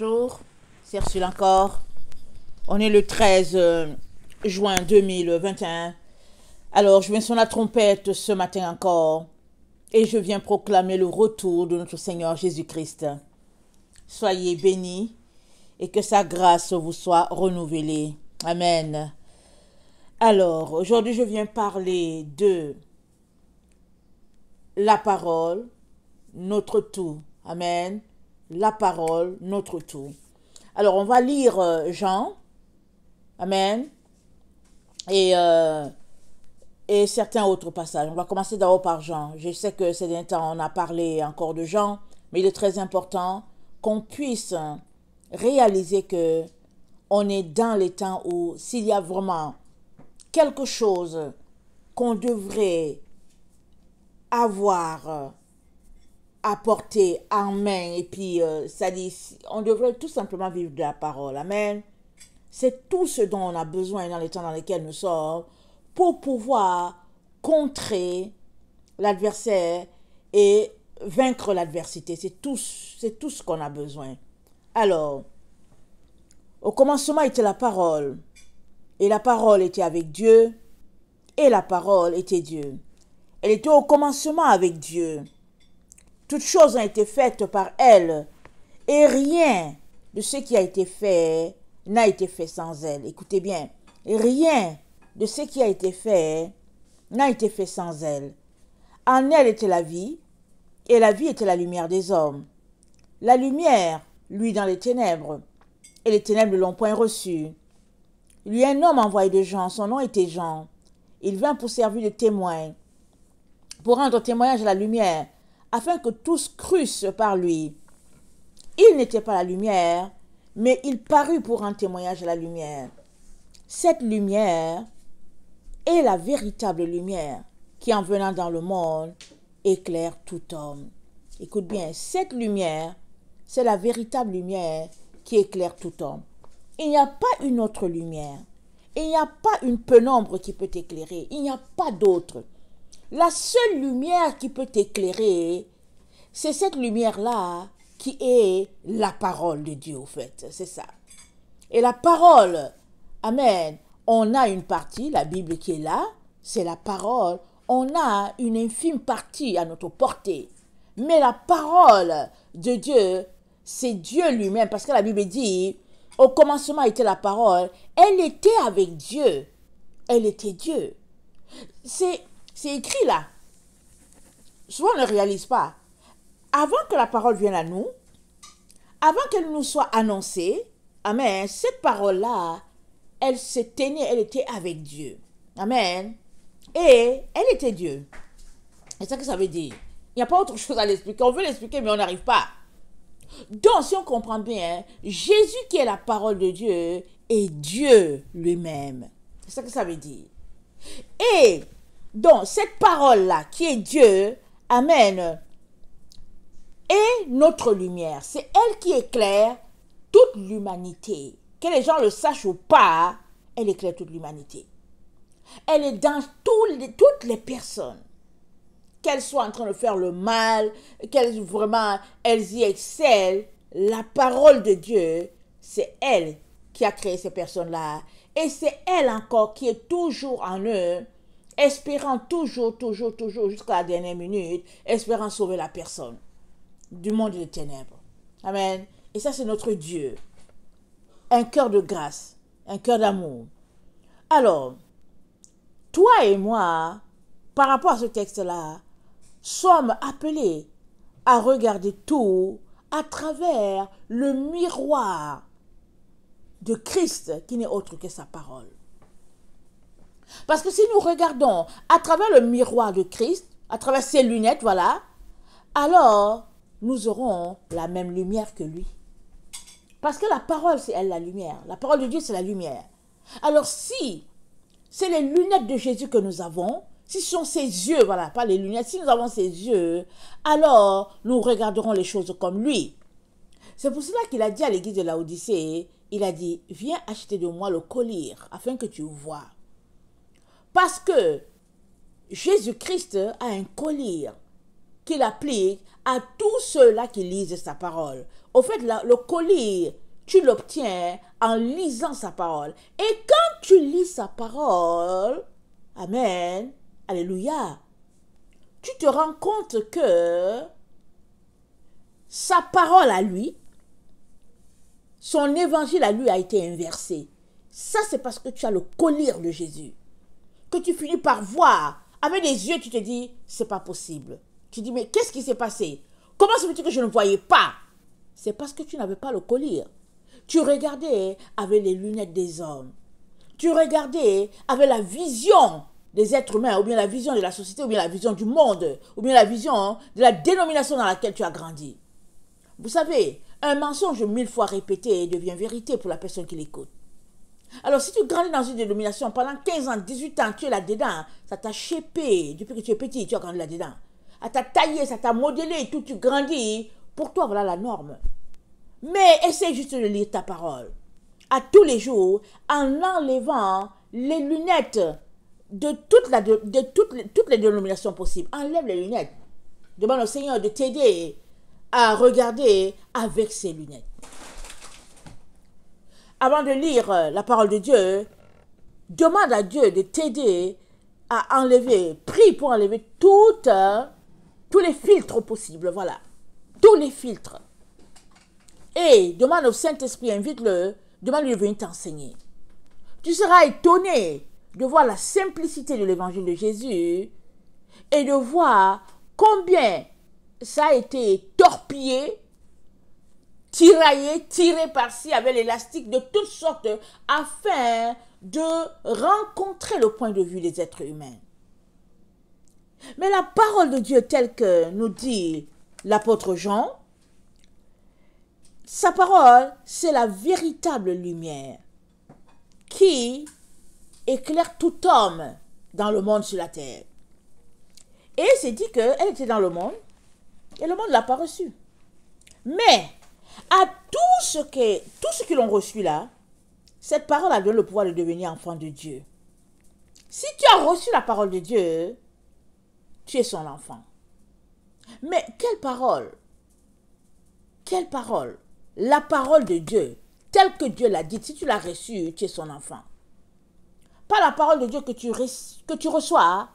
Bonjour, c'est Ursule encore. On est le 13 juin 2021. Alors, je viens sur la trompette ce matin encore et je viens proclamer le retour de notre Seigneur Jésus-Christ. Soyez bénis et que sa grâce vous soit renouvelée. Amen. Alors, aujourd'hui, je viens parler de la parole, notre tout. Amen. La parole, notre tout. Alors, on va lire Jean. Amen. Et certains autres passages. On va commencer d'abord par Jean. Je sais que ces derniers temps, on a parlé encore de Jean, mais il est très important qu'on puisse réaliser que on est dans les temps où s'il y a vraiment quelque chose qu'on devrait avoir à porter en main, et puis ça dit, on devrait tout simplement vivre de la parole. Amen. C'est tout ce dont on a besoin dans les temps dans lesquels nous sommes pour pouvoir contrer l'adversaire et vaincre l'adversité. C'est tout ce qu'on a besoin. Alors, au commencement était la parole, et la parole était avec Dieu, et la parole était Dieu. Elle était au commencement avec Dieu. Toutes choses ont été faites par elle, et rien de ce qui a été fait n'a été fait sans elle. Écoutez bien, rien de ce qui a été fait n'a été fait sans elle. En elle était la vie, et la vie était la lumière des hommes. La lumière, lui, dans les ténèbres, et les ténèbres ne l'ont point reçue. Il y a un homme envoyé de Jean, son nom était Jean. Il vint pour servir de témoin, pour rendre témoignage à la lumière, afin que tous crussent par lui. Il n'était pas la lumière, mais il parut pour rendre témoignage à la lumière. Cette lumière est la véritable lumière qui, en venant dans le monde, éclaire tout homme. Écoute bien, cette lumière, c'est la véritable lumière qui éclaire tout homme. Il n'y a pas une autre lumière. Il n'y a pas une pénombre qui peut t'éclairer. Il n'y a pas d'autre. La seule lumière qui peut t'éclairer, c'est cette lumière-là qui est la parole de Dieu, au fait. C'est ça. Et la parole, amen, on a une partie, la Bible qui est là, c'est la parole. On a une infime partie à notre portée. Mais la parole de Dieu, c'est Dieu lui-même. Parce que la Bible dit, au commencement était la parole. Elle était avec Dieu. Elle était Dieu. C'est écrit là. Souvent, on ne réalise pas. Avant que la parole vienne à nous, avant qu'elle nous soit annoncée, amen, cette parole-là, elle s'était née, elle était avec Dieu. Amen. Et elle était Dieu. C'est ça que ça veut dire. Il n'y a pas autre chose à l'expliquer. On veut l'expliquer, mais on n'arrive pas. Donc, si on comprend bien, Jésus qui est la parole de Dieu est Dieu lui-même. C'est ça que ça veut dire. Et donc, cette parole-là, qui est Dieu, amen, est notre lumière. C'est elle qui éclaire toute l'humanité. Que les gens le sachent ou pas, elle éclaire toute l'humanité. Elle est dans toutes les personnes. Qu'elles soient en train de faire le mal, qu'elles y excellent, la parole de Dieu, c'est elle qui a créé ces personnes-là. Et c'est elle encore qui est toujours en eux, espérant toujours, jusqu'à la dernière minute, espérant sauver la personne du monde des ténèbres. Amen. Et ça, c'est notre Dieu. Un cœur de grâce, un cœur d'amour. Alors, toi et moi, par rapport à ce texte-là, sommes appelés à regarder tout à travers le miroir de Christ qui n'est autre que sa parole. Parce que si nous regardons à travers le miroir de Christ, à travers ses lunettes, voilà, alors nous aurons la même lumière que lui. Parce que la parole, c'est elle la lumière. La parole de Dieu, c'est la lumière. Alors si c'est les lunettes de Jésus que nous avons, si ce sont ses yeux, voilà, pas les lunettes, si nous avons ses yeux, alors nous regarderons les choses comme lui. C'est pour cela qu'il a dit à l'église de Laodicée, il a dit, viens acheter de moi le collier afin que tu vois. Parce que Jésus-Christ a un collier qu'il applique à tous ceux-là qui lisent sa parole. Au fait, le collier, tu l'obtiens en lisant sa parole. Et quand tu lis sa parole, amen, alléluia, tu te rends compte que sa parole à lui, son évangile à lui a été inversé. Ça, c'est parce que tu as le collier de Jésus. Que tu finis par voir. Avec les yeux, tu te dis, c'est pas possible. Tu dis, mais qu'est-ce qui s'est passé? Comment se fait-il que je ne voyais pas? C'est parce que tu n'avais pas le collier. Tu regardais avec les lunettes des hommes. Tu regardais avec la vision des êtres humains, ou bien la vision de la société, ou bien la vision du monde, ou bien la vision de la dénomination dans laquelle tu as grandi. Vous savez, un mensonge 1000 fois répété devient vérité pour la personne qui l'écoute. Alors, si tu grandis dans une dénomination pendant 15 ans, 18 ans, tu es là-dedans, ça t'a shapé, depuis que tu es petit, tu as grandi là-dedans. Ça t'a taillé, ça t'a modelé, tout tu grandis. Pour toi, voilà la norme. Mais essaie juste de lire ta parole. À tous les jours, en enlevant les lunettes de toutes les dénominations possibles. Enlève les lunettes. Demande au Seigneur de t'aider à regarder avec ses lunettes. Avant de lire la parole de Dieu, demande à Dieu de t'aider à enlever, prie pour enlever tous les filtres possibles, voilà. Tous les filtres. Et demande au Saint-Esprit, invite-le, demande-lui de venir t'enseigner. Tu seras étonné de voir la simplicité de l'évangile de Jésus et de voir combien ça a été torpillé, tiraillé, tiré par-ci avec l'élastique de toutes sortes afin de rencontrer le point de vue des êtres humains. Mais la parole de Dieu telle que nous dit l'apôtre Jean, sa parole, c'est la véritable lumière qui éclaire tout homme dans le monde sur la terre. Et c'est dit qu'elle était dans le monde et le monde ne l'a pas reçue. Mais à tous ceux qui l'ont reçu là, cette parole a donné le pouvoir de devenir enfant de Dieu. Si tu as reçu la parole de Dieu, tu es son enfant. Mais quelle parole? Quelle parole? La parole de Dieu, telle que Dieu l'a dite, si tu l'as reçue, tu es son enfant. Pas la parole de Dieu que tu reçois,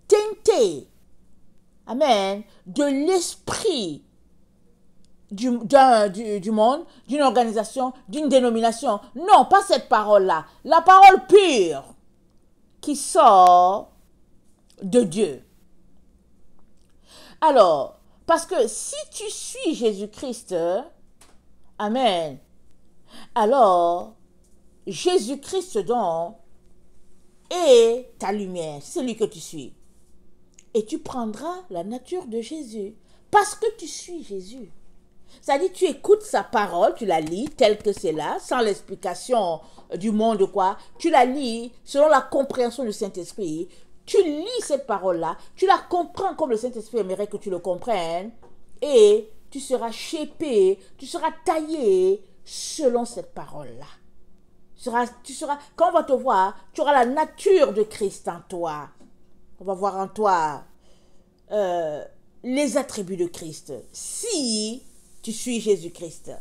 teintée, amen, de l'esprit du monde, d'une organisation, d'une dénomination. Non, pas cette parole-là. La parole pure qui sort de Dieu. Alors, parce que si tu suis Jésus-Christ, amen, alors Jésus-Christ donc est ta lumière, c'est lui que tu suis. Et tu prendras la nature de Jésus parce que tu suis Jésus. C'est-à-dire, tu écoutes sa parole, tu la lis telle que c'est là, sans l'explication du monde, quoi. Tu la lis selon la compréhension du Saint-Esprit. Tu lis cette parole-là, tu la comprends comme le Saint-Esprit aimerait que tu le comprennes. Et tu seras shapé, tu seras taillé selon cette parole-là. Quand on va te voir, tu auras la nature de Christ en toi. On va voir en toi les attributs de Christ. Si tu suis Jésus-Christ.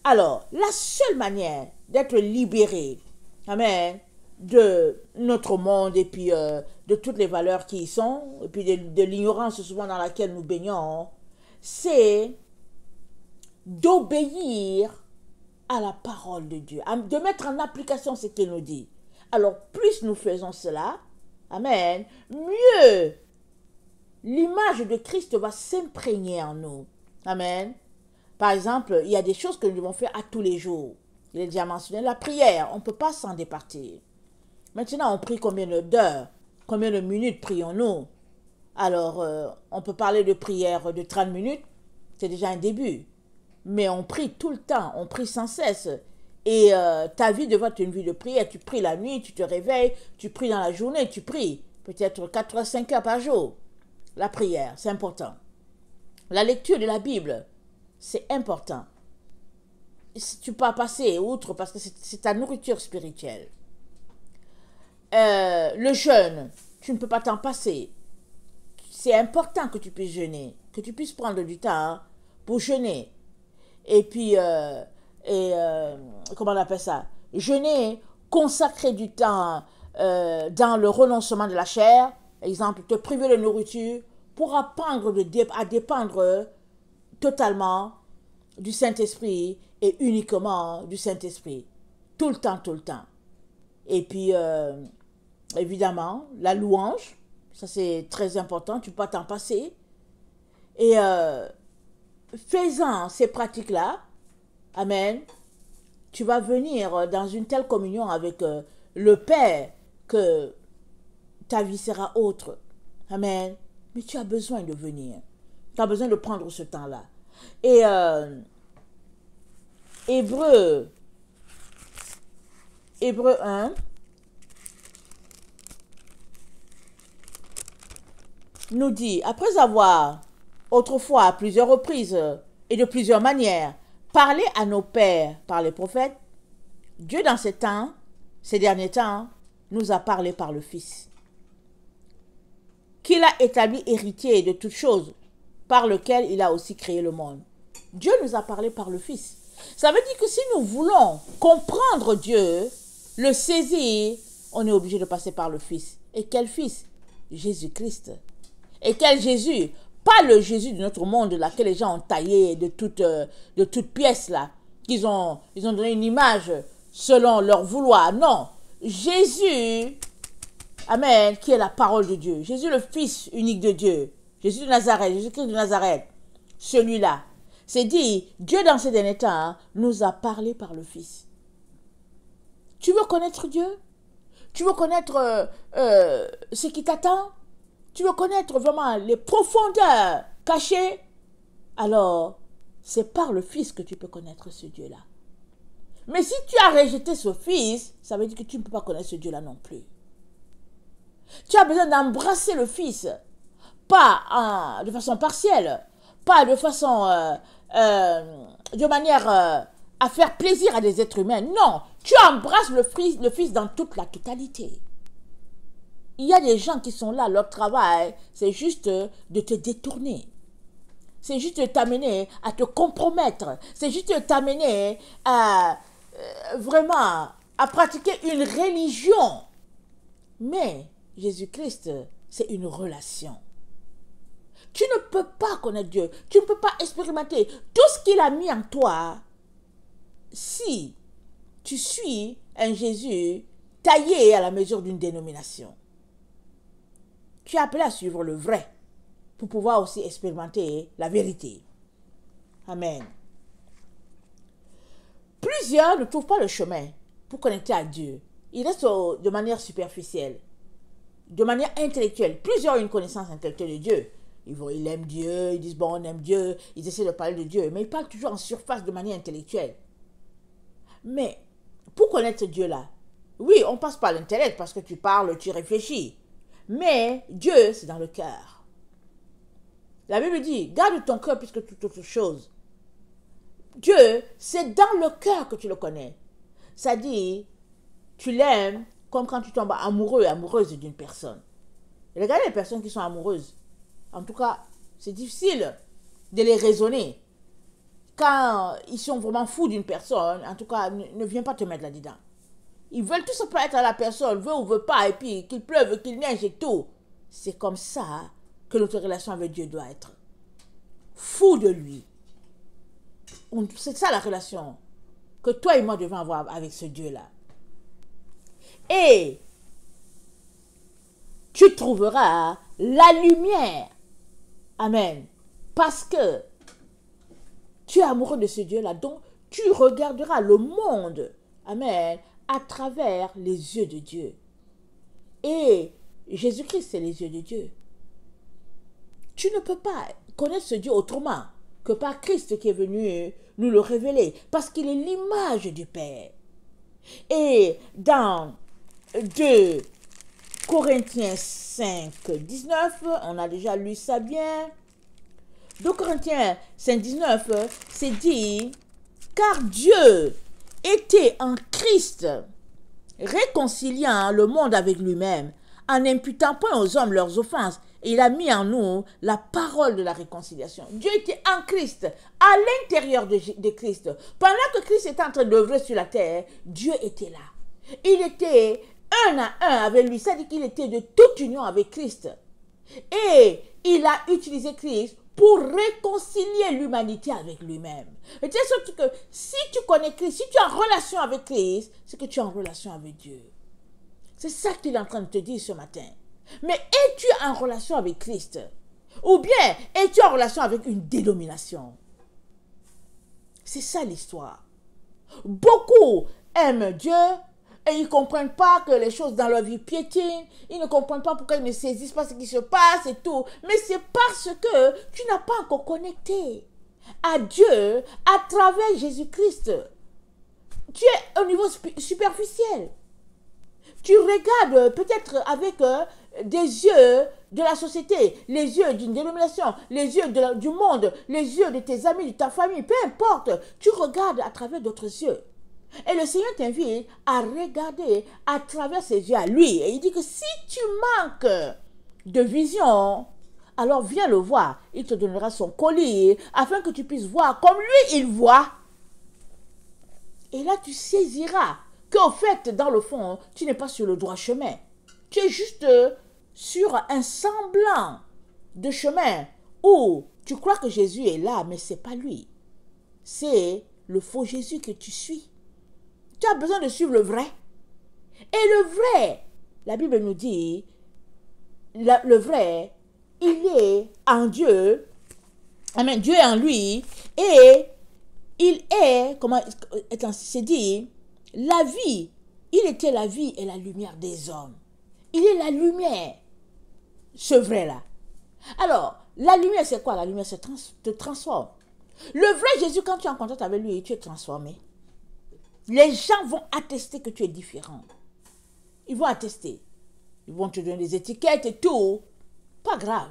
Alors, la seule manière d'être libéré, amen, de notre monde et puis de toutes les valeurs qui y sont, et puis de l'ignorance souvent dans laquelle nous baignons, c'est d'obéir à la parole de Dieu, de mettre en application ce qu'il nous dit. Alors, plus nous faisons cela, amen, mieux l'image de Christ va s'imprégner en nous. Amen. Par exemple, il y a des choses que nous devons faire à tous les jours. Il est déjà mentionné la prière. On ne peut pas s'en départir. Maintenant, on prie combien d'heures, combien de minutes prions-nous? Alors, on peut parler de prière de 30 minutes. C'est déjà un début. Mais on prie tout le temps. On prie sans cesse. Et ta vie devrait être une vie de prière. Tu pries la nuit, tu te réveilles, tu pries dans la journée, tu pries. Peut-être 4 à 5 heures par jour. La prière, c'est important. La lecture de la Bible, c'est important. Tu peux pas passer outre parce que c'est ta nourriture spirituelle. Le jeûne, tu ne peux pas t'en passer. C'est important que tu puisses jeûner, que tu puisses prendre du temps pour jeûner. et puis, comment on appelle ça? Jeûner, consacrer du temps dans le renoncement de la chair, exemple, te priver de nourriture pour apprendre à dépendre totalement du Saint-Esprit et uniquement du Saint-Esprit. Tout le temps, tout le temps. Et puis, évidemment, la louange, ça c'est très important, tu peux pas t'en passer. Et faisant ces pratiques-là, amen, tu vas venir dans une telle communion avec le Père que ta vie sera autre. Amen. Mais tu as besoin de venir. Tu as besoin de prendre ce temps-là. Et Hébreu 1 nous dit, après avoir autrefois à plusieurs reprises et de plusieurs manières parlé à nos pères par les prophètes, Dieu dans ces derniers temps, nous a parlé par le Fils, qu'il a établi héritier de toutes choses, par lequel il a aussi créé le monde. Dieu nous a parlé par le Fils. Ça veut dire que si nous voulons comprendre Dieu, le saisir, on est obligé de passer par le Fils. Et quel Fils? Jésus-Christ. Et quel Jésus? Pas le Jésus de notre monde, là, que les gens ont taillé de toutes pièces, là. Ils ont donné une image selon leur vouloir. Non. Jésus, amen, qui est la parole de Dieu. Jésus, le Fils unique de Dieu. Jésus de Nazareth, Jésus-Christ de Nazareth. Celui-là. C'est dit, Dieu dans ces derniers temps nous a parlé par le Fils. Tu veux connaître Dieu? Tu veux connaître ce qui t'attend? Tu veux connaître vraiment les profondeurs cachées? Alors, c'est par le Fils que tu peux connaître ce Dieu-là. Mais si tu as rejeté ce Fils, ça veut dire que tu ne peux pas connaître ce Dieu-là non plus. Tu as besoin d'embrasser le Fils, pas de façon partielle, pas de façon, de manière à faire plaisir à des êtres humains. Non, tu embrasses le Fils dans toute la totalité. Il y a des gens qui sont là, leur travail, c'est juste de te détourner. C'est juste de t'amener à te compromettre. C'est juste de t'amener à vraiment à pratiquer une religion. Mais Jésus-Christ, c'est une relation. Tu ne peux pas connaître Dieu. Tu ne peux pas expérimenter tout ce qu'il a mis en toi si tu suis un Jésus taillé à la mesure d'une dénomination. Tu es appelé à suivre le vrai pour pouvoir aussi expérimenter la vérité. Amen. Plusieurs ne trouvent pas le chemin pour connecter à Dieu. Ils restent de manière superficielle, de manière intellectuelle. Plusieurs ont une connaissance intellectuelle de Dieu. Ils aiment Dieu, ils disent bon, on aime Dieu, ils essaient de parler de Dieu, mais ils parlent toujours en surface de manière intellectuelle. Mais pour connaître Dieu là, oui, on passe par l'intellect parce que tu parles, tu réfléchis. Mais Dieu, c'est dans le cœur. La Bible dit, garde ton cœur plus que toute autre chose. Dieu, c'est dans le cœur que tu le connais. Ça dit, tu l'aimes comme quand tu tombes amoureux, amoureuse d'une personne. Et regardez les personnes qui sont amoureuses. En tout cas, c'est difficile de les raisonner. Quand ils sont vraiment fous d'une personne, en tout cas, ne viens pas te mettre là-dedans. Ils veulent tout simplement être à la personne, veut ou veut pas, et puis qu'il pleuve, qu'il neige et tout. C'est comme ça que notre relation avec Dieu doit être. Fou de lui. C'est ça la relation que toi et moi devons avoir avec ce Dieu-là. Et tu trouveras la lumière. Amen. Parce que tu es amoureux de ce Dieu-là, donc tu regarderas le monde. Amen. À travers les yeux de Dieu. Et Jésus-Christ, c'est les yeux de Dieu. Tu ne peux pas connaître ce Dieu autrement que par Christ qui est venu nous le révéler, parce qu'il est l'image du Père. Et dans 2 Corinthiens 5, 19, on a déjà lu ça bien. 2 Corinthiens 5, 19, c'est dit, car Dieu était en Christ, réconciliant le monde avec lui-même, en n'imputant point aux hommes leurs offenses, Et il a mis en nous la parole de la réconciliation. Dieu était en Christ, à l'intérieur de Christ. Pendant que Christ était en train d'œuvrer sur la terre, Dieu était là. Il était un à un avec lui. Ça dit qu'il était de toute union avec Christ. Et il a utilisé Christ pour réconcilier l'humanité avec lui-même. Et tu sais que si tu connais Christ, si tu es en relation avec Christ, c'est que tu es en relation avec Dieu. C'est ça qu'il est en train de te dire ce matin. Mais es-tu en relation avec Christ? Ou bien es-tu en relation avec une dénomination? C'est ça l'histoire. Beaucoup aiment Dieu et ils ne comprennent pas que les choses dans leur vie piétinent. Ils ne comprennent pas pourquoi ils ne saisissent pas ce qui se passe et tout. Mais c'est parce que tu n'as pas encore connecté à Dieu à travers Jésus-Christ. Tu es au niveau superficiel. Tu regardes peut-être avec des yeux de la société, les yeux d'une dénomination, les yeux du monde, les yeux de tes amis, de ta famille, peu importe. Tu regardes à travers d'autres yeux. Et le Seigneur t'invite à regarder à travers ses yeux à lui. Et il dit que si tu manques de vision, alors viens le voir. Il te donnera son collier afin que tu puisses voir comme lui il voit. Et là tu saisiras qu'au fait, dans le fond, tu n'es pas sur le droit chemin. Tu es juste sur un semblant de chemin où tu crois que Jésus est là, mais ce n'est pas lui. C'est le faux Jésus que tu suis. Tu as besoin de suivre le vrai. Et le vrai, la Bible nous dit, le vrai, il est en Dieu. Amen. Dieu est en lui. Et il est, comment c'est dit, la vie. Il était la vie et la lumière des hommes. Il est la lumière. Ce vrai-là. Alors, la lumière, c'est quoi? La lumière te transforme. Le vrai Jésus, quand tu es en contact avec lui, tu es transformé. Les gens vont attester que tu es différent. Ils vont attester. Ils vont te donner des étiquettes et tout. Pas grave.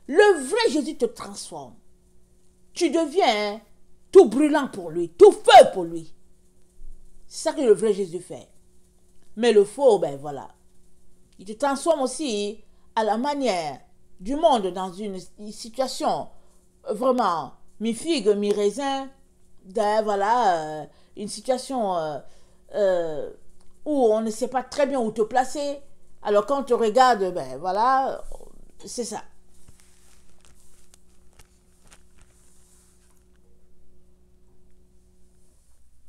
Le vrai Jésus te transforme. Tu deviens tout brûlant pour lui, tout feu pour lui. C'est ça que le vrai Jésus fait. Mais le faux, ben voilà. Il te transforme aussi à la manière du monde dans une situation vraiment mi-figue, mi-raisin. Voilà, une situation où on ne sait pas très bien où te placer. Alors quand on te regarde, ben voilà, c'est ça.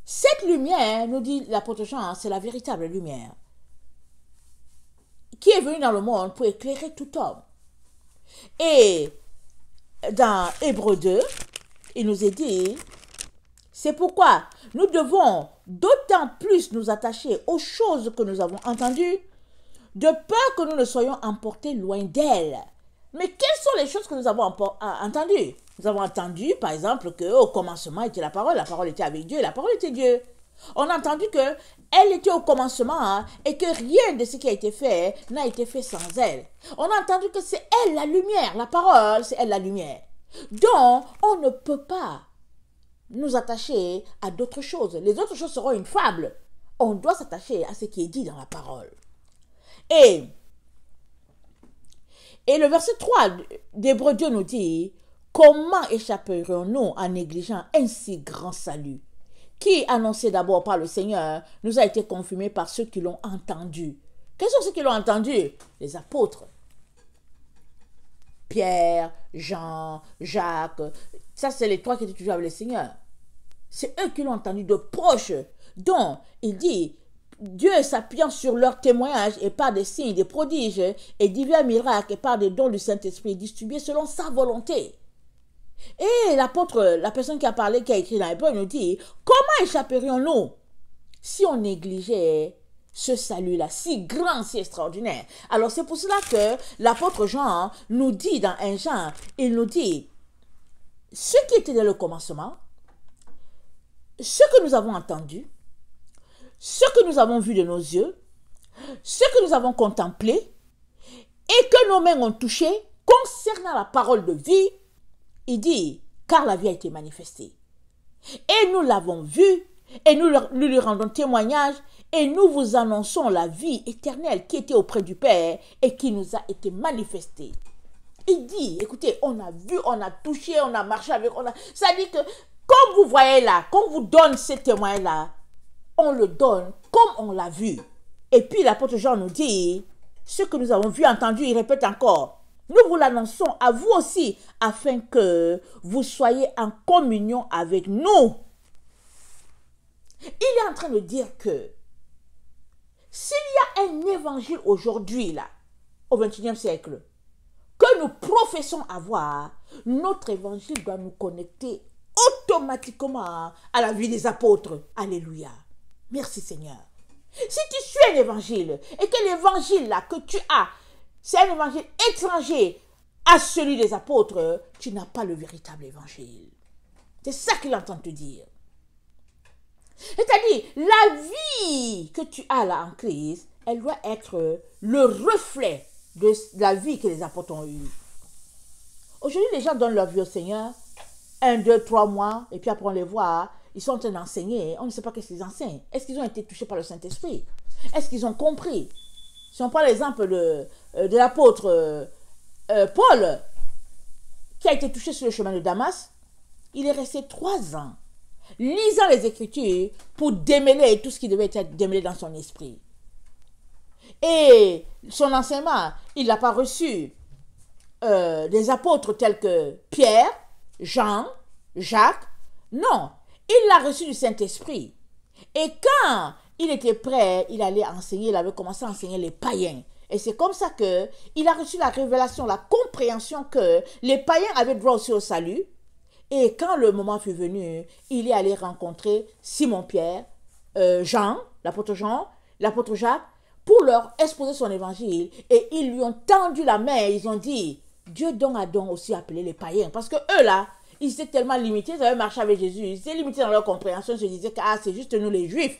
Cette lumière, nous dit l'apôtre Jean, c'est la véritable lumière qui est venue dans le monde pour éclairer tout homme. Et dans Hébreux 2, il nous est dit, c'est pourquoi nous devons d'autant plus nous attacher aux choses que nous avons entendues, de peur que nous ne soyons emportés loin d'elles. Mais quelles sont les choses que nous avons entendues? Nous avons entendu, par exemple, qu'au commencement était la parole était avec Dieu, la parole était Dieu. On a entendu qu'elle était au commencement et que rien de ce qui a été fait n'a été fait sans elle. On a entendu que c'est elle la lumière, la parole, c'est elle la lumière. Donc, on ne peut pas nous attacher à d'autres choses. Les autres choses seront une fable. On doit s'attacher à ce qui est dit dans la parole. Et le verset 3 d'Hébreux 2 nous dit, comment échapperions-nous en négligeant un si grand salut, qui, annoncé d'abord par le Seigneur, nous a été confirmé par ceux qui l'ont entendu. Quels sont ceux qui l'ont entendu? Les apôtres. Pierre, Jean, Jacques, ça c'est les trois qui étaient toujours avec le Seigneur. C'est eux qui l'ont entendu de proche. Donc, il dit, Dieu s'appuyant sur leur témoignage et par des signes, des prodiges et divers miracles et par des dons du Saint-Esprit distribués selon sa volonté. Et l'apôtre, la personne qui a parlé, qui a écrit dans Hébreux, nous dit, comment échapperions-nous si on négligeait ce salut-là, si grand, si extraordinaire? Alors c'est pour cela que l'apôtre Jean nous dit dans 1 Jean, il nous dit, ce qui était dans le commencement, ce que nous avons entendu, ce que nous avons vu de nos yeux, ce que nous avons contemplé et que nos mains ont touché concernant la parole de vie, il dit, car la vie a été manifestée. Et nous l'avons vue, et nous lui rendons témoignage, et nous vous annonçons la vie éternelle qui était auprès du Père et qui nous a été manifestée. Il dit, écoutez, on a vu, on a touché, on a marché avec, ça dit que, comme vous voyez là, quand on vous donne ces témoins-là, on le donne comme on l'a vu. Et puis l'apôtre Jean nous dit, ce que nous avons vu, entendu, il répète encore. Nous vous l'annonçons à vous aussi, afin que vous soyez en communion avec nous. Il est en train de dire que s'il y a un évangile aujourd'hui, là, au XXIe siècle, que nous professons avoir, notre évangile doit nous connecter automatiquement à la vie des apôtres. Alléluia. Merci Seigneur. Si tu suis un évangile et que l'évangile là que tu as, c'est un évangile étranger à celui des apôtres, tu n'as pas le véritable évangile. C'est ça qu'il entend te dire. C'est-à-dire, la vie que tu as là en Christ, elle doit être le reflet de la vie que les apôtres ont eue. Aujourd'hui, les gens donnent leur vie au Seigneur, 1, 2, 3 mois, et puis après on les voit, ils sont en train d'enseigner, on ne sait pas qu'est-ce qu'ils enseignent. Est-ce qu'ils ont été touchés par le Saint-Esprit? Est-ce qu'ils ont compris? Si on prend l'exemple de l'apôtre Paul, qui a été touché sur le chemin de Damas, il est resté 3 ans, lisant les Écritures pour démêler tout ce qui devait être démêlé dans son esprit. Et son enseignement, il n'a pas reçu des apôtres tels que Pierre, Jean, Jacques. Non, il l'a reçu du Saint-Esprit. Et quand il était prêt, il allait enseigner, il avait commencé à enseigner les païens. Et c'est comme ça qu'il a reçu la révélation, la compréhension que les païens avaient droit aussi au salut. Et quand le moment fut venu, il est allé rencontrer Simon-Pierre, Jean, l'apôtre Jacques, pour leur exposer son évangile. Et ils lui ont tendu la main et ils ont dit, Dieu don a don aussi appelé les païens. Parce que eux là, ils étaient tellement limités, ils avaient marché avec Jésus, ils étaient limités dans leur compréhension, ils se disaient que c'est juste nous les Juifs.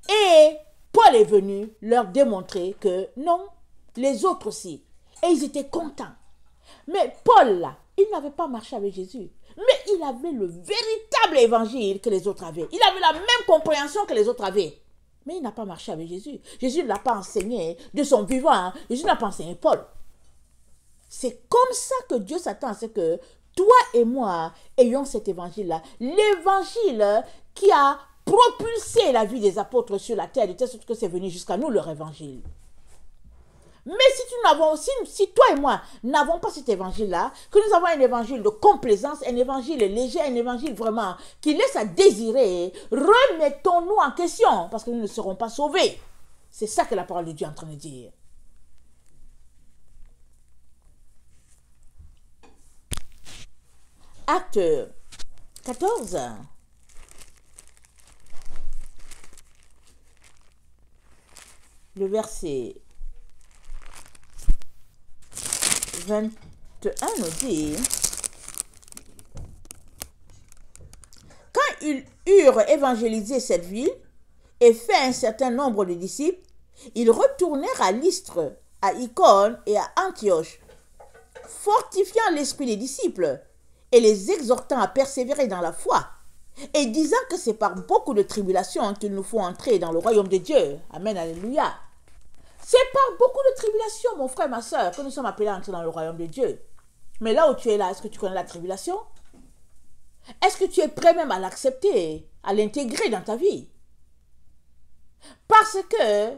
Et Paul est venu leur démontrer que non, les autres aussi. Et ils étaient contents. Mais Paul là, il n'avait pas marché avec Jésus. Mais il avait le véritable évangile que les autres avaient. Il avait la même compréhension que les autres avaient. Mais il n'a pas marché avec Jésus. Jésus ne l'a pas enseigné de son vivant. Jésus n'a pas enseigné Paul. C'est comme ça que Dieu s'attend à ce que toi et moi ayons cet évangile-là. L'évangile qui a propulsé la vie des apôtres sur la terre, de telle sorte que c'est venu jusqu'à nous leur évangile. Mais si toi et moi n'avons pas cet évangile-là, que nous avons un évangile de complaisance, un évangile léger, un évangile vraiment qui laisse à désirer, remettons-nous en question, parce que nous ne serons pas sauvés. C'est ça que la parole de Dieu est en train de dire. Acte 14. Le verset 21 nous dit, quand ils eurent évangélisé cette ville et fait un certain nombre de disciples, ils retournèrent à Lystre, à Icône et à Antioche, fortifiant l'esprit des disciples et les exhortant à persévérer dans la foi, et disant que c'est par beaucoup de tribulations qu'il nous faut entrer dans le royaume de Dieu. Amen, alléluia. C'est par beaucoup de tribulations, mon frère, ma soeur, que nous sommes appelés à entrer dans le royaume de Dieu. Mais là où tu es là, est-ce que tu connais la tribulation? Est-ce que tu es prêt même à l'accepter, à l'intégrer dans ta vie? Parce que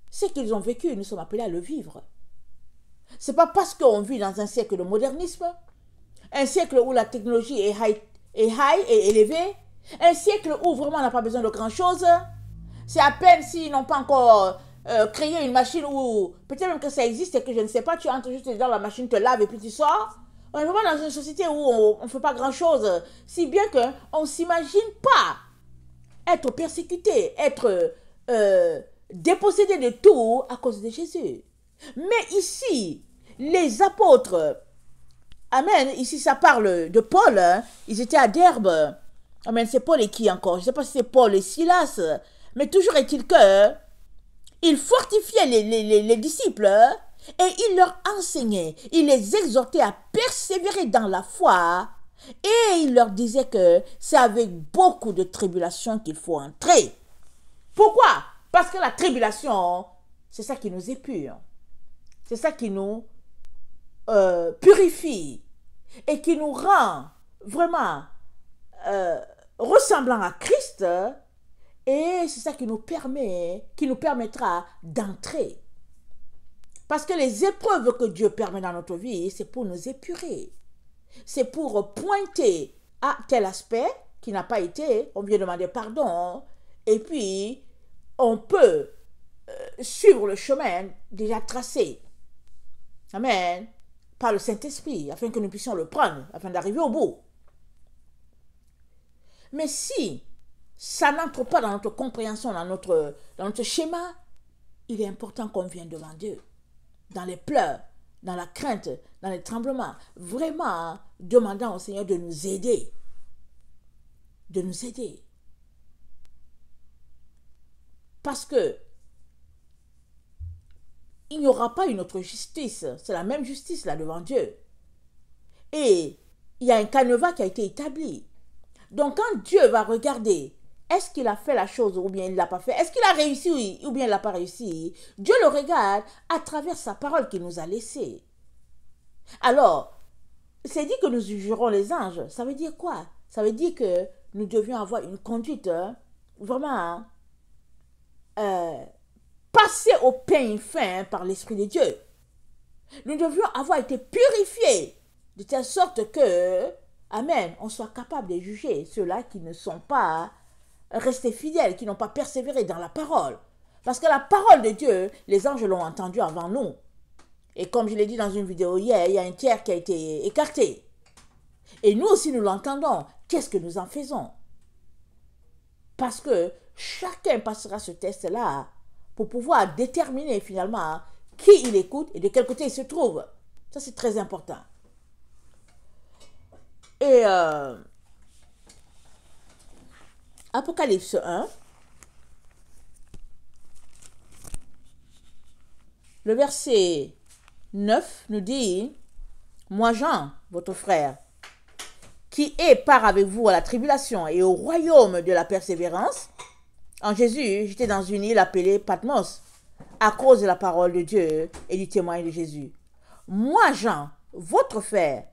ce qu'ils ont vécu, nous sommes appelés à le vivre. Ce n'est pas parce qu'on vit dans un siècle de modernisme, un siècle où la technologie est high et élevée, un siècle où vraiment on n'a pas besoin de grand-chose. C'est à peine s'ils n'ont pas encore créé une machine où, peut-être même que ça existe et que je ne sais pas, tu entres juste dans la machine, te laves et puis tu sors. On est vraiment dans une société où on ne fait pas grand-chose, si bien qu'on ne s'imagine pas être persécuté, être dépossédé de tout à cause de Jésus. Mais ici, les apôtres, amen, ici ça parle de Paul, hein, ils étaient à Derbe. Amen, c'est Paul et qui encore? Je ne sais pas si c'est Paul et Silas, mais toujours est-il que il fortifiait les disciples et il leur enseignait, il les exhortait à persévérer dans la foi et il leur disait que c'est avec beaucoup de tribulations qu'il faut entrer. Pourquoi? Parce que la tribulation, c'est ça qui nous épure. C'est ça qui nous purifie et qui nous rend vraiment ressemblant à Christ, et c'est ça qui nous permettra d'entrer. Parce que les épreuves que Dieu permet dans notre vie, c'est pour nous épurer. C'est pour pointer à tel aspect qui n'a pas été, on vient demander pardon, et puis on peut suivre le chemin déjà tracé. Amen. Par le Saint-Esprit, afin que nous puissions le prendre, afin d'arriver au bout. Mais si ça n'entre pas dans notre compréhension, dans notre schéma, il est important qu'on vienne devant Dieu. Dans les pleurs, dans la crainte, dans les tremblements, vraiment demandant au Seigneur de nous aider. De nous aider. Parce que il n'y aura pas une autre justice. C'est la même justice là devant Dieu. Et il y a un canevas qui a été établi. Donc quand Dieu va regarder, est-ce qu'il a fait la chose ou bien il ne l'a pas fait? Est-ce qu'il a réussi ou bien il n'a pas réussi? Dieu le regarde à travers sa parole qu'il nous a laissée. Alors, c'est dit que nous jugerons les anges. Ça veut dire quoi? Ça veut dire que nous devions avoir une conduite vraiment passée au pain fin par l'Esprit de Dieu. Nous devions avoir été purifiés de telle sorte que, amen, on soit capable de juger ceux-là qui ne sont pas restés fidèles, qui n'ont pas persévéré dans la parole. Parce que la parole de Dieu, les anges l'ont entendue avant nous. Et comme je l'ai dit dans une vidéo hier, il y a un tiers qui a été écarté. Et nous aussi, nous l'entendons. Qu'est-ce que nous en faisons? Parce que chacun passera ce test-là pour pouvoir déterminer finalement qui il écoute et de quel côté il se trouve. Ça, c'est très important. Et Apocalypse 1, le verset 9 nous dit, « Moi Jean, votre frère, qui est part avec vous à la tribulation et au royaume de la persévérance, en Jésus, j'étais dans une île appelée Patmos, à cause de la parole de Dieu et du témoignage de Jésus. Moi Jean, votre frère,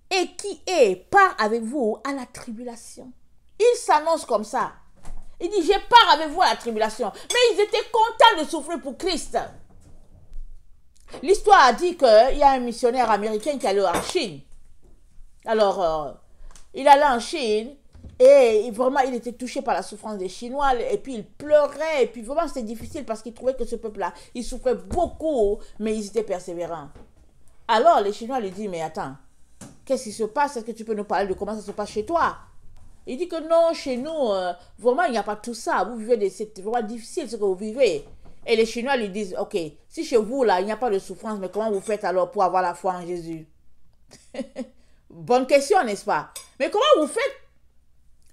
et qui est part avec vous à la tribulation. » Il s'annonce comme ça. Il dit, j'ai part avec vous à la tribulation. Mais ils étaient contents de souffrir pour Christ. L'histoire a dit qu'il y a un missionnaire américain qui allait en Chine. Alors, il allait en Chine et vraiment, il était touché par la souffrance des Chinois. Et puis, il pleurait. Et puis, vraiment, c'était difficile parce qu'il trouvait que ce peuple-là, il souffrait beaucoup, mais ils étaient persévérants. Alors, les Chinois lui disent, mais attends, qu'est-ce qui se passe? Est-ce que tu peux nous parler de comment ça se passe chez toi? Il dit que non, chez nous, vraiment, il n'y a pas tout ça. Vous vivez, c'est vraiment difficile ce que vous vivez. Et les Chinois lui disent, ok, si chez vous, là, il n'y a pas de souffrance, mais comment vous faites alors pour avoir la foi en Jésus? Bonne question, n'est-ce pas? Mais comment vous faites?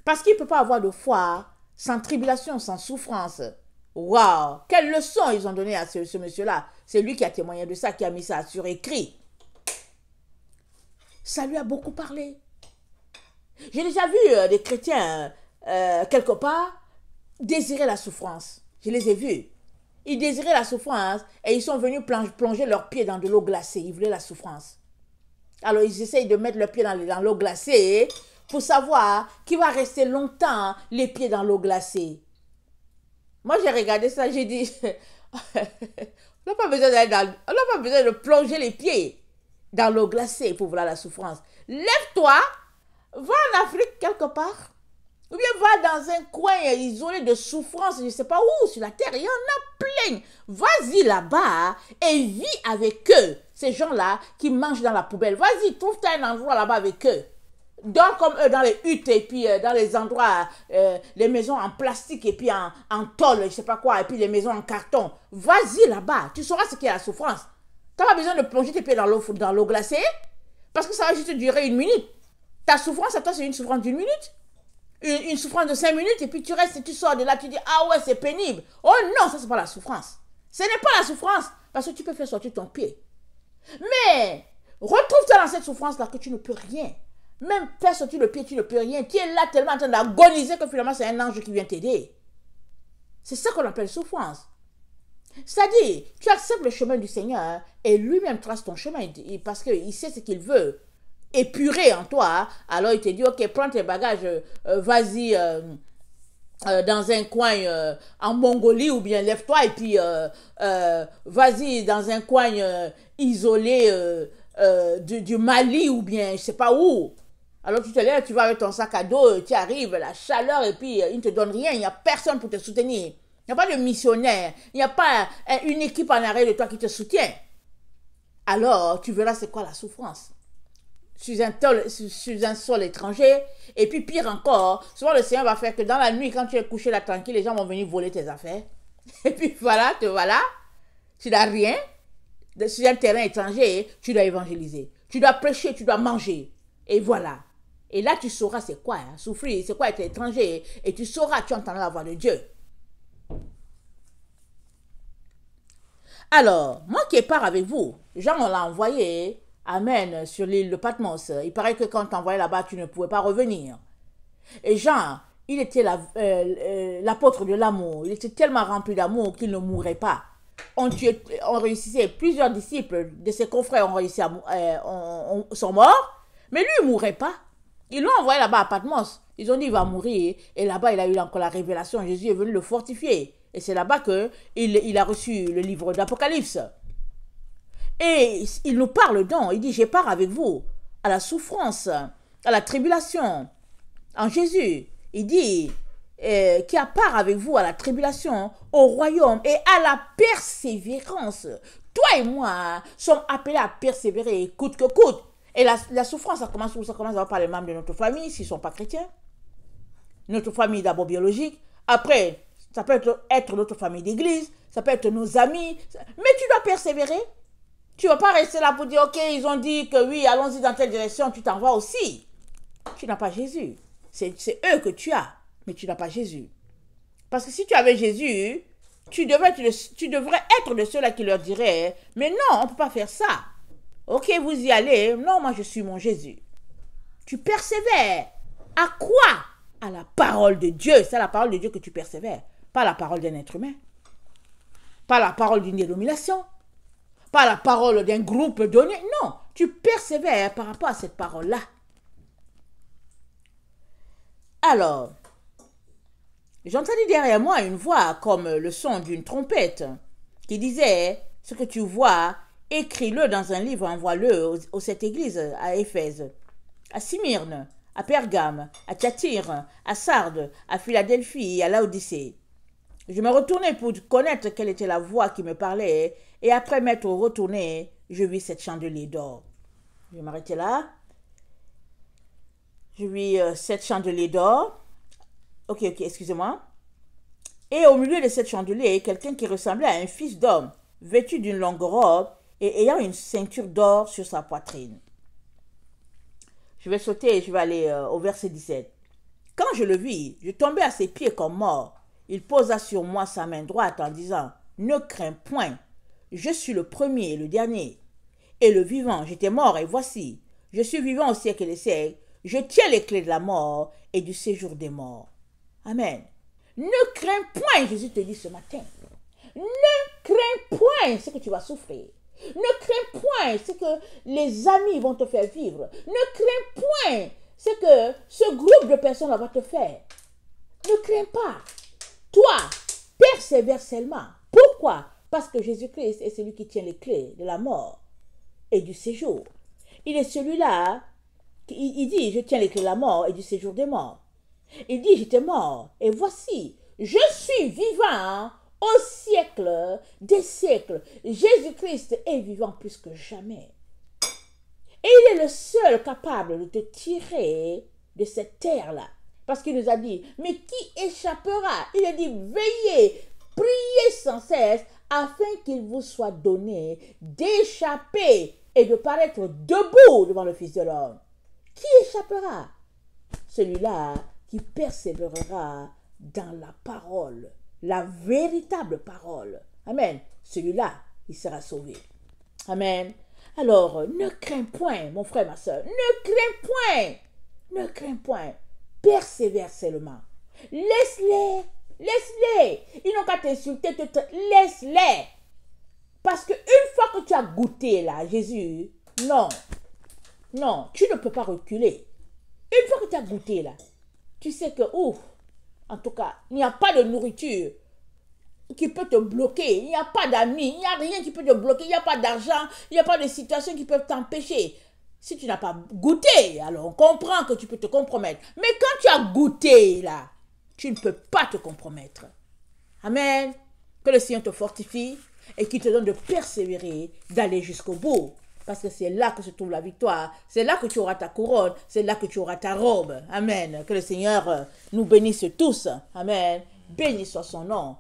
Parce qu'il ne peut pas avoir de foi sans tribulation, sans souffrance. Waouh! Quelle leçon ils ont donné à ce monsieur-là. C'est lui qui a témoigné de ça, qui a mis ça sur écrit. Ça lui a beaucoup parlé. J'ai déjà vu des chrétiens, quelque part, désirer la souffrance. Je les ai vus. Ils désiraient la souffrance et ils sont venus plonger leurs pieds dans de l'eau glacée. Ils voulaient la souffrance. Alors, ils essayent de mettre leurs pieds dans l'eau glacée pour savoir qui va rester longtemps les pieds dans l'eau glacée. Moi, j'ai regardé ça, j'ai dit, on n'a pas besoin de plonger les pieds dans l'eau glacée pour voir la souffrance. Lève-toi, va en Afrique quelque part, ou bien va dans un coin isolé de souffrance, je ne sais pas où, sur la terre, il y en a plein. Vas-y là-bas et vis avec eux, ces gens-là qui mangent dans la poubelle. Vas-y, trouve-toi un endroit là-bas avec eux. Dors comme eux dans les huttes et puis dans les endroits, les maisons en plastique et puis en tôle, je ne sais pas quoi, et puis les maisons en carton. Vas-y là-bas, tu sauras ce qu'est la souffrance. Tu n'as pas besoin de plonger tes pieds dans l'eau glacée parce que ça va juste durer 1 minute. Ta souffrance à toi, c'est une souffrance d'1 minute. Une souffrance de 5 minutes et puis tu restes et tu sors de là, tu dis, ah ouais, c'est pénible. Oh non, ça, c'est pas la souffrance. Ce n'est pas la souffrance parce que tu peux faire sortir ton pied. Mais retrouve-toi dans cette souffrance-là que tu ne peux rien. Même faire sortir le pied, tu ne peux rien. Tu es là tellement en train d'agoniser que finalement, c'est un ange qui vient t'aider. C'est ça qu'on appelle souffrance. C'est-à-dire, tu acceptes le chemin du Seigneur et lui-même trace ton chemin parce qu'il sait ce qu'il veut épurer en toi. Alors il te dit, ok, prends tes bagages, vas-y dans un coin en Mongolie ou bien lève-toi et puis vas-y dans un coin isolé du Mali ou bien je sais pas où. Alors tu te lèves, tu vas avec ton sac à dos, tu arrives, la chaleur et puis il ne te donne rien, il n'y a personne pour te soutenir. Il n'y a pas de missionnaire, il n'y a pas une équipe en arrière de toi qui te soutient. Alors tu verras c'est quoi la souffrance. Sur un sol étranger. Et puis pire encore, souvent le Seigneur va faire que dans la nuit, quand tu es couché là tranquille, les gens vont venir voler tes affaires. Et puis voilà, te voilà. Tu n'as rien. Sur un terrain étranger, tu dois évangéliser. Tu dois prêcher, tu dois manger. Et voilà. Et là, tu sauras c'est quoi, hein, souffrir, c'est quoi être étranger. Et tu sauras, tu entendras la voix de Dieu. Alors, moi qui pars avec vous, Jean, on l'a envoyé, amen, sur l'île de Patmos. Il paraît que quand t'envoyais là-bas, tu ne pouvais pas revenir. Et Jean, il était l'apôtre de l'amour. Il était tellement rempli d'amour qu'il ne mourrait pas. On réussissait, plusieurs disciples de ses confrères sont morts, mais lui, il ne mourrait pas. Ils l'ont envoyé là-bas à Patmos. Ils ont dit, il va mourir. Et là-bas, il a eu encore la révélation. Jésus est venu le fortifier. Et c'est là-bas qu'il a reçu le livre d'Apocalypse. Et il nous parle donc. Il dit, je pars avec vous à la souffrance, à la tribulation. En Jésus, il dit, qui a part avec vous à la tribulation, au royaume et à la persévérance. Toi et moi sommes appelés à persévérer coûte que coûte. Et la souffrance, ça commence où? Ça commence d'abord par les membres de notre famille, s'ils ne sont pas chrétiens. Notre famille d'abord biologique. Après, ça peut être notre famille d'église, ça peut être nos amis. Mais tu dois persévérer. Tu ne vas pas rester là pour dire, ok, ils ont dit que oui, allons-y dans telle direction, tu t'en vas aussi. Tu n'as pas Jésus. C'est eux que tu as, mais tu n'as pas Jésus. Parce que si tu avais Jésus, tu devrais être de ceux-là qui leur diraient, mais non, on ne peut pas faire ça. Ok, vous y allez. Non, moi je suis mon Jésus. Tu persévères. À quoi? À la parole de Dieu. C'est à la parole de Dieu que tu persévères. Pas la parole d'un être humain. Pas la parole d'une dénomination. Pas la parole d'un groupe donné. Non, tu persévères par rapport à cette parole-là. Alors, j'entendis derrière moi une voix comme le son d'une trompette qui disait, ce que tu vois, écris-le dans un livre, envoie-le aux 7 églises, à Éphèse, à Smyrne, à Pergame, à Thyatire, à Sardes, à Philadelphie et à Laodicée. Je me retournai pour connaître quelle était la voix qui me parlait, et après m'être retourné, je vis 7 chandeliers d'or. Je vais m'arrêter là. Je vis 7 chandeliers d'or. Ok, excusez-moi. Et au milieu de 7 chandeliers, quelqu'un qui ressemblait à un fils d'homme, vêtu d'une longue robe et ayant une ceinture d'or sur sa poitrine. Je vais sauter et je vais aller au verset 17. Quand je le vis, je tombai à ses pieds comme mort. Il posa sur moi sa main droite en disant, « Ne crains point, je suis le premier et le dernier. Et le vivant, j'étais mort et voici, je suis vivant au siècle des siècles, je tiens les clés de la mort et du séjour des morts. » Amen. Ne crains point, Jésus te dit ce matin. Ne crains point ce que tu vas souffrir. Ne crains point ce que les amis vont te faire vivre. Ne crains point ce que ce groupe de personnes va te faire. Ne crains pas. Toi, persévère seulement. Pourquoi? Parce que Jésus-Christ est celui qui tient les clés de la mort et du séjour. Il est celui-là, il dit, je tiens les clés de la mort et du séjour des morts. Il dit, j'étais mort et voici, je suis vivant au siècle des siècles. Jésus-Christ est vivant plus que jamais. Et il est le seul capable de te tirer de cette terre-là. Parce qu'il nous a dit, mais qui échappera? Il a dit, veillez, priez sans cesse, afin qu'il vous soit donné d'échapper et de paraître debout devant le Fils de l'homme. Qui échappera? Celui-là qui persévérera dans la parole, la véritable parole. Amen. Celui-là, il sera sauvé. Amen. Alors, ne crains point, mon frère, ma soeur, ne crains point, ne crains point, persévère seulement. Laisse-les, ils n'ont qu'à t'insulter, laisse-les. Parce qu'une fois que tu as goûté là, Jésus, non, non, tu ne peux pas reculer. Une fois que tu as goûté là, tu sais que, ouf, en tout cas, il n'y a pas de nourriture qui peut te bloquer, il n'y a pas d'amis, il n'y a rien qui peut te bloquer, il n'y a pas d'argent, il n'y a pas de situations qui peuvent t'empêcher. Si tu n'as pas goûté, alors on comprend que tu peux te compromettre. Mais quand tu as goûté là, tu ne peux pas te compromettre. Amen. Que le Seigneur te fortifie et qu'il te donne de persévérer, d'aller jusqu'au bout. Parce que c'est là que se trouve la victoire. C'est là que tu auras ta couronne. C'est là que tu auras ta robe. Amen. Que le Seigneur nous bénisse tous. Amen. Béni soit son nom.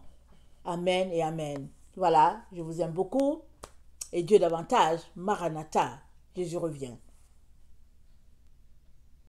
Amen et amen. Voilà, je vous aime beaucoup. Et Dieu davantage. Maranatha. Jésus revient.